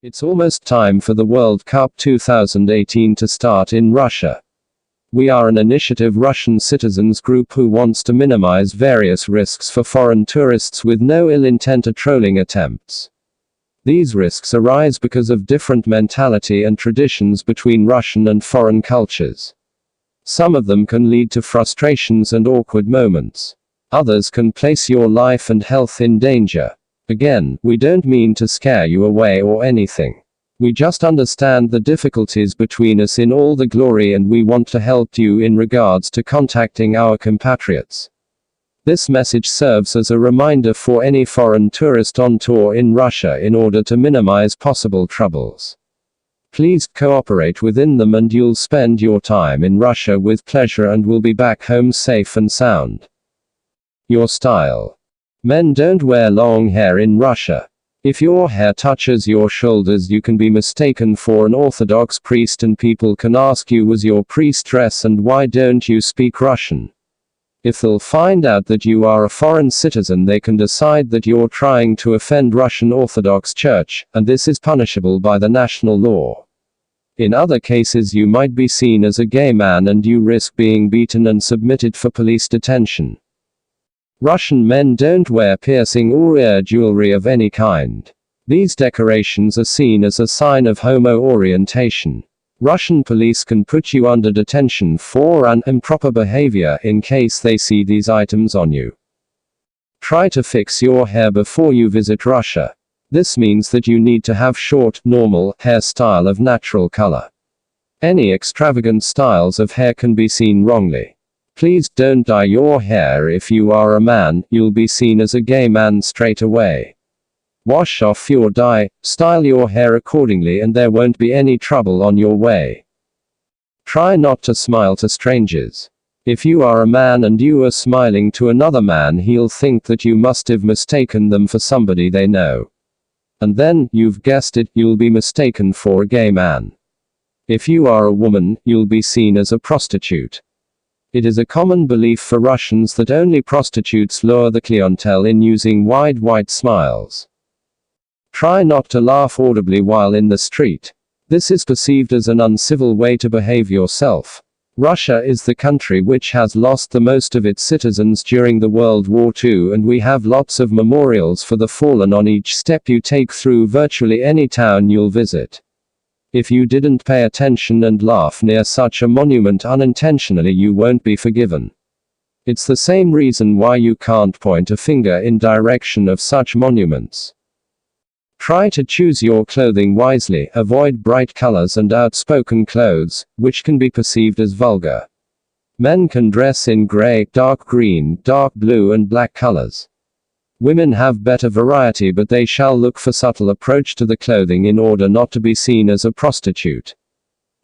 It's almost time for the World Cup 2018 to start in Russia. We are an initiative Russian citizens group who wants to minimize various risks for foreign tourists with no ill intent or trolling attempts. These risks arise because of different mentality and traditions between Russian and foreign cultures. Some of them can lead to frustrations and awkward moments. Others can place your life and health in danger. Again, we don't mean to scare you away or anything. We just understand the difficulties between us in all the glory, and we want to help you in regards to contacting our compatriots. This message serves as a reminder for any foreign tourist on tour in Russia in order to minimize possible troubles. Please cooperate within them and you'll spend your time in Russia with pleasure and will be back home safe and sound. Your style. Men don't wear long hair in Russia. If your hair touches your shoulders, you can be mistaken for an Orthodox priest, and people can ask you, was your priest dress and why don't you speak Russian? If they'll find out that you are a foreign citizen, they can decide that you're trying to offend Russian Orthodox Church, and this is punishable by the national law. In other cases, you might be seen as a gay man and you risk being beaten and submitted for police detention. Russian men don't wear piercing or ear jewelry of any kind. These decorations are seen as a sign of homo orientation. Russian police can put you under detention for an improper behavior in case they see these items on you. Try to fix your hair before you visit Russia. This means that you need to have short, normal hairstyle of natural color. Any extravagant styles of hair can be seen wrongly. Please don't dye your hair. If you are a man, you'll be seen as a gay man straight away. Wash off your dye, style your hair accordingly, and there won't be any trouble on your way. Try not to smile to strangers. If you are a man and you are smiling to another man, he'll think that you must have mistaken them for somebody they know. And then, you've guessed it, you'll be mistaken for a gay man. If you are a woman, you'll be seen as a prostitute. It is a common belief for Russians that only prostitutes lure the clientele in using wide white smiles. Try not to laugh audibly while in the street. This is perceived as an uncivil way to behave yourself. Russia is the country which has lost the most of its citizens during the World War II, and we have lots of memorials for the fallen on each step you take through virtually any town you'll visit. If you didn't pay attention and laugh near such a monument unintentionally, you won't be forgiven. It's the same reason why you can't point a finger in direction of such monuments. Try to choose your clothing wisely, avoid bright colors and outspoken clothes, which can be perceived as vulgar. Men can dress in gray, dark green, dark blue and black colors. Women have better variety, but they shall look for subtle approach to the clothing in order not to be seen as a prostitute.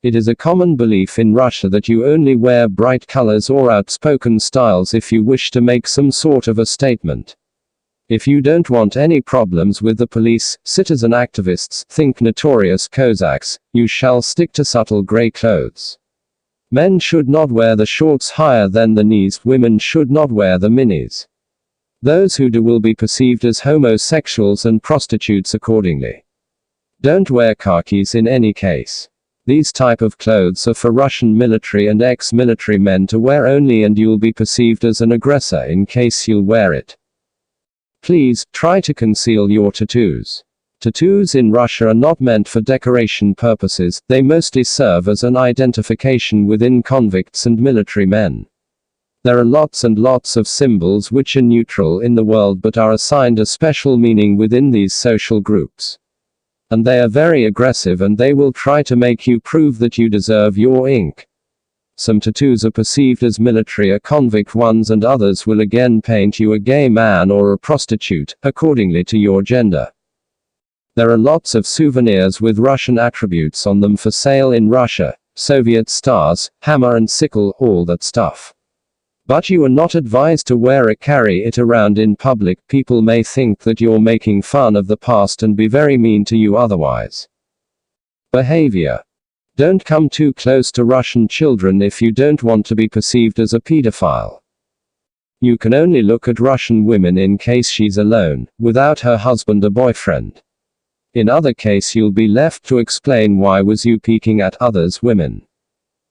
It is a common belief in Russia that you only wear bright colors or outspoken styles if you wish to make some sort of a statement. If you don't want any problems with the police, citizen activists, think notorious Cossacks, you shall stick to subtle gray clothes. Men should not wear the shorts higher than the knees, women should not wear the minis. Those who do will be perceived as homosexuals and prostitutes accordingly. Don't wear khakis in any case. These type of clothes are for Russian military and ex-military men to wear only, and you'll be perceived as an aggressor in case you'll wear it. Please, try to conceal your tattoos. Tattoos in Russia are not meant for decoration purposes, they mostly serve as an identification within convicts and military men. There are lots and lots of symbols which are neutral in the world but are assigned a special meaning within these social groups. And they are very aggressive, and they will try to make you prove that you deserve your ink. Some tattoos are perceived as military or convict ones, and others will again paint you a gay man or a prostitute, accordingly to your gender. There are lots of souvenirs with Russian attributes on them for sale in Russia, Soviet stars, hammer and sickle, all that stuff. But you are not advised to wear or carry it around in public. People may think that you're making fun of the past and be very mean to you otherwise. Behavior. Don't come too close to Russian children if you don't want to be perceived as a pedophile. You can only look at Russian women in case she's alone, without her husband or boyfriend. In other case you'll be left to explain why was you peeking at others' women.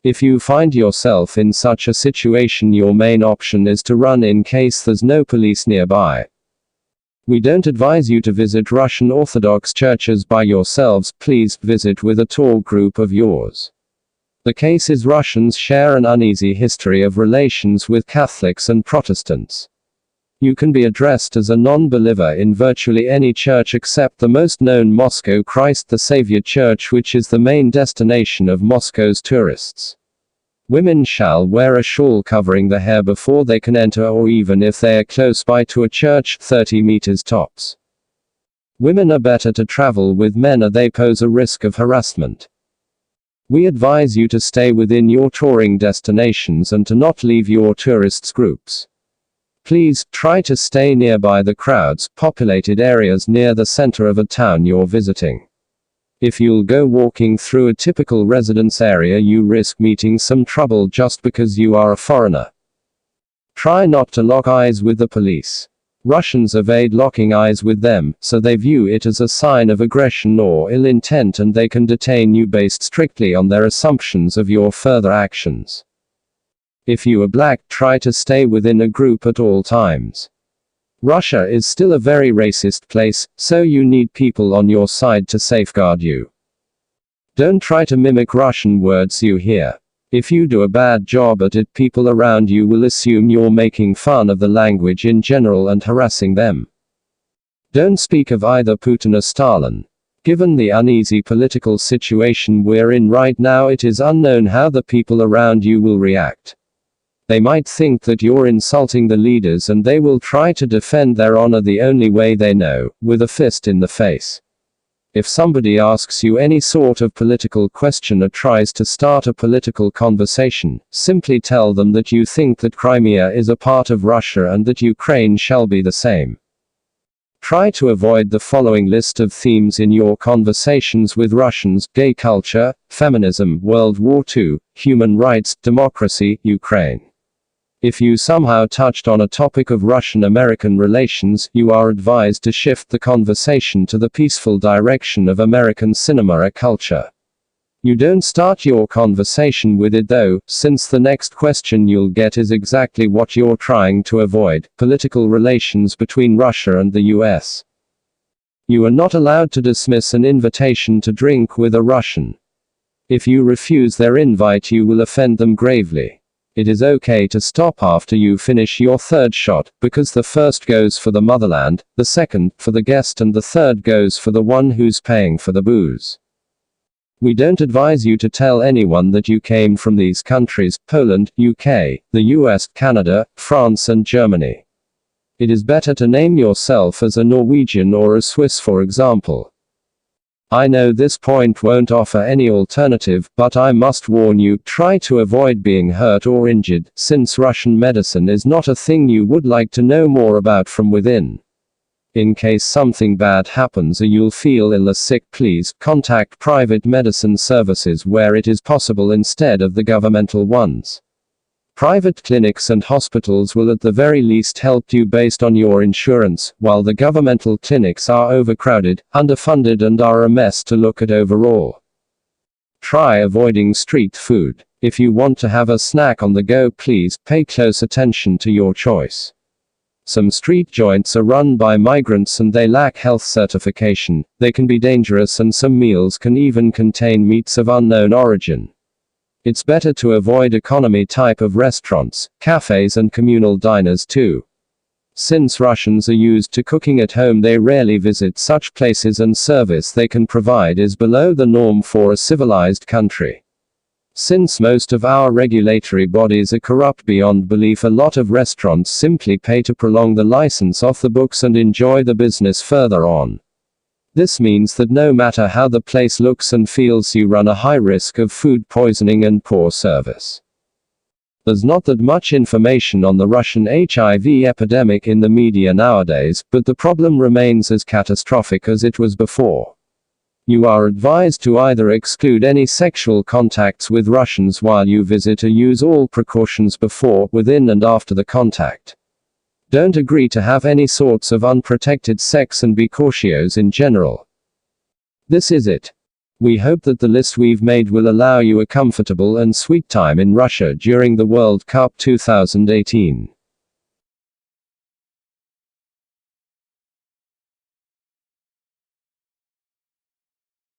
If you find yourself in such a situation, your main option is to run in case there's no police nearby. We don't advise you to visit Russian Orthodox churches by yourselves, please visit with a tour group of yours. The case is Russians share an uneasy history of relations with Catholics and Protestants. You can be addressed as a non-believer in virtually any church except the most known Moscow Christ the Savior Church, which is the main destination of Moscow's tourists. Women shall wear a shawl covering the hair before they can enter, or even if they are close by to a church, 30 meters tops. Women are better to travel with men, or they pose a risk of harassment. We advise you to stay within your touring destinations and to not leave your tourists' groups. Please, try to stay nearby the crowds, populated areas near the center of a town you're visiting. If you'll go walking through a typical residence area, you risk meeting some trouble just because you are a foreigner. Try not to lock eyes with the police. Russians evade locking eyes with them, so they view it as a sign of aggression or ill intent, and they can detain you based strictly on their assumptions of your further actions. If you are black, try to stay within a group at all times. Russia is still a very racist place, so you need people on your side to safeguard you. Don't try to mimic Russian words you hear. If you do a bad job at it, people around you will assume you're making fun of the language in general and harassing them. Don't speak of either Putin or Stalin. Given the uneasy political situation we're in right now, it is unknown how the people around you will react. They might think that you're insulting the leaders, and they will try to defend their honor the only way they know, with a fist in the face. If somebody asks you any sort of political question or tries to start a political conversation, simply tell them that you think that Crimea is a part of Russia and that Ukraine shall be the same. Try to avoid the following list of themes in your conversations with Russians: gay culture, feminism, World War II, human rights, democracy, Ukraine. If you somehow touched on a topic of Russian-American relations, you are advised to shift the conversation to the peaceful direction of American cinema or culture. You don't start your conversation with it though, since the next question you'll get is exactly what you're trying to avoid: political relations between Russia and the US. You are not allowed to dismiss an invitation to drink with a Russian. If you refuse their invite, you will offend them gravely. It is okay to stop after you finish your third shot, because the first goes for the motherland, the second for the guest, and the third goes for the one who's paying for the booze. We don't advise you to tell anyone that you came from these countries: Poland, UK, the US, Canada, France and Germany. It is better to name yourself as a Norwegian or a Swiss, for example. I know this point won't offer any alternative, but I must warn you, try to avoid being hurt or injured, since Russian medicine is not a thing you would like to know more about from within. In case something bad happens or you'll feel ill or sick, please contact private medicine services where it is possible instead of the governmental ones. Private clinics and hospitals will at the very least help you based on your insurance, while the governmental clinics are overcrowded, underfunded and are a mess to look at overall. Try avoiding street food. If you want to have a snack on the go, please pay close attention to your choice. Some street joints are run by migrants and they lack health certification, they can be dangerous, and some meals can even contain meats of unknown origin. It's better to avoid economy type of restaurants, cafes and communal diners too. Since Russians are used to cooking at home, they rarely visit such places, and service they can provide is below the norm for a civilized country. Since most of our regulatory bodies are corrupt beyond belief, a lot of restaurants simply pay to prolong the license off the books and enjoy the business further on. This means that no matter how the place looks and feels, you run a high risk of food poisoning and poor service. There's not that much information on the Russian HIV epidemic in the media nowadays, but the problem remains as catastrophic as it was before. You are advised to either exclude any sexual contacts with Russians while you visit, or use all precautions before, within and after the contact. Don't agree to have any sorts of unprotected sex and be cautious in general. This is it. We hope that the list we've made will allow you a comfortable and sweet time in Russia during the World Cup 2018.